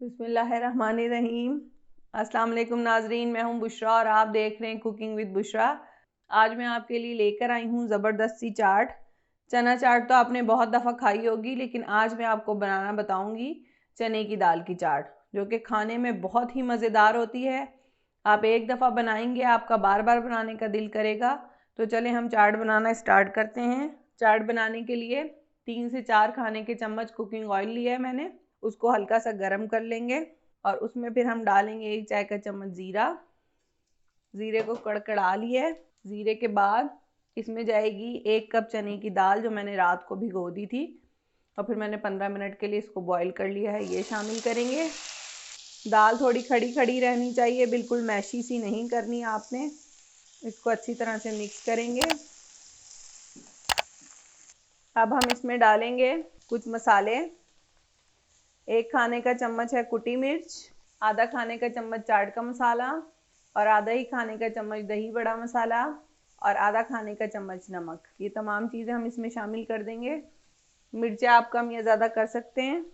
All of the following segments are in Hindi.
बिस्मिल्लाहिर्रहमानिर्रहीम। अस्सलाम वालेकुम नाजरीन, मैं हूं बुशरा और आप देख रहे हैं कुकिंग विद बुशरा। आज मैं आपके लिए लेकर आई हूं ज़बरदस्त सी चाट। चना चाट तो आपने बहुत दफ़ा खाई होगी, लेकिन आज मैं आपको बनाना बताऊंगी चने की दाल की चाट, जो कि खाने में बहुत ही मज़ेदार होती है। आप एक दफ़ा बनाएंगे, आपका बार बार बनाने का दिल करेगा। तो चलें हम चाट बनाना स्टार्ट करते हैं। चाट बनाने के लिए 3 से 4 खाने के चम्मच कुकिंग ऑयल लिया है मैंने। उसको हल्का सा गर्म कर लेंगे और उसमें फिर हम डालेंगे 1 चाय का चम्मच जीरा। जीरे को कड़कड़ा लिया। जीरे के बाद इसमें जाएगी 1 कप चने की दाल, जो मैंने रात को भिगो दी थी और फिर मैंने 15 मिनट के लिए इसको बॉईल कर लिया है। ये शामिल करेंगे। दाल थोड़ी खड़ी खड़ी रहनी चाहिए, बिल्कुल मैशी सी नहीं करनी आपने। इसको अच्छी तरह से मिक्स करेंगे। अब हम इसमें डालेंगे कुछ मसाले। 1 खाने का चम्मच है कुटी मिर्च, आधा खाने का चम्मच चाट का मसाला और आधा ही खाने का चम्मच दही बड़ा मसाला और आधा खाने का चम्मच नमक। ये तमाम चीज़ें हम इसमें शामिल कर देंगे। मिर्चें आप कम या ज़्यादा कर सकते हैं।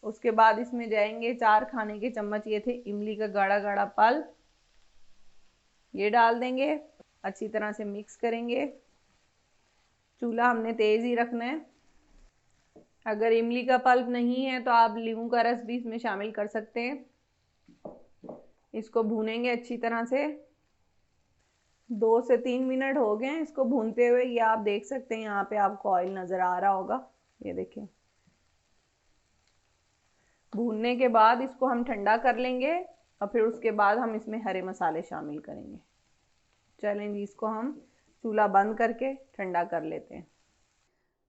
उसके बाद इसमें जाएंगे 4 खाने के चम्मच, ये थे इमली का गाढ़ा गाढ़ा पल्प, ये डाल देंगे। अच्छी तरह से मिक्स करेंगे। चूल्हा हमने तेज़ ही रखना है। अगर इमली का पल्प नहीं है तो आप नींबू का रस भी इसमें शामिल कर सकते हैं। इसको भूनेंगे अच्छी तरह से। 2 से 3 मिनट हो गए हैं इसको भूनते हुए। ये आप देख सकते हैं, यहाँ पे आपको ऑयल नज़र आ रहा होगा, ये देखें। भूनने के बाद इसको हम ठंडा कर लेंगे और फिर उसके बाद हम इसमें हरे मसाले शामिल करेंगे। चलें जी, इसको हम चूल्हा बंद करके ठंडा कर लेते हैं।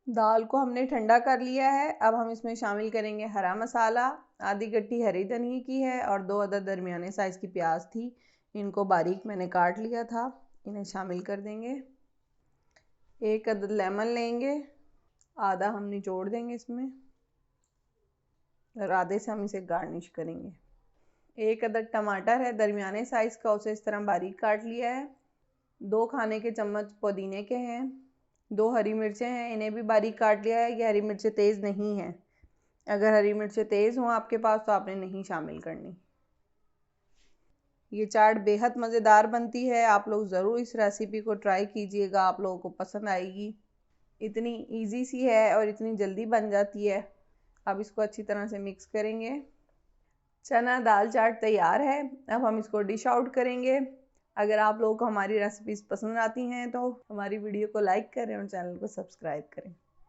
दाल को हमने ठंडा कर लिया है। अब हम इसमें शामिल करेंगे हरा मसाला। आधी गट्टी हरी धनिया की है और 2 अदद दरमियाने साइज़ की प्याज थी, इनको बारीक मैंने काट लिया था, इन्हें शामिल कर देंगे। 1 अदद लेमन लेंगे, आधा हम निचोड़ देंगे इसमें और आधे से हम इसे गार्निश करेंगे। 1 अदद टमाटर है दरमियाने साइज़ का, उसे इस तरह बारीक काट लिया है। 2 खाने के चम्मच पुदीने के हैं। 2 हरी मिर्चें हैं, इन्हें भी बारीक काट लिया है। ये हरी मिर्चें तेज़ नहीं हैं, अगर हरी मिर्चें तेज़ हों आपके पास तो आपने नहीं शामिल करनी। ये चाट बेहद मज़ेदार बनती है, आप लोग ज़रूर इस रेसिपी को ट्राई कीजिएगा, आप लोगों को पसंद आएगी। इतनी इजी सी है और इतनी जल्दी बन जाती है। अब इसको अच्छी तरह से मिक्स करेंगे। चना दाल चाट तैयार है। अब हम इसको डिश आउट करेंगे। अगर आप लोगों को हमारी रेसिपीज़ पसंद आती हैं तो हमारी वीडियो को लाइक करें और चैनल को सब्सक्राइब करें।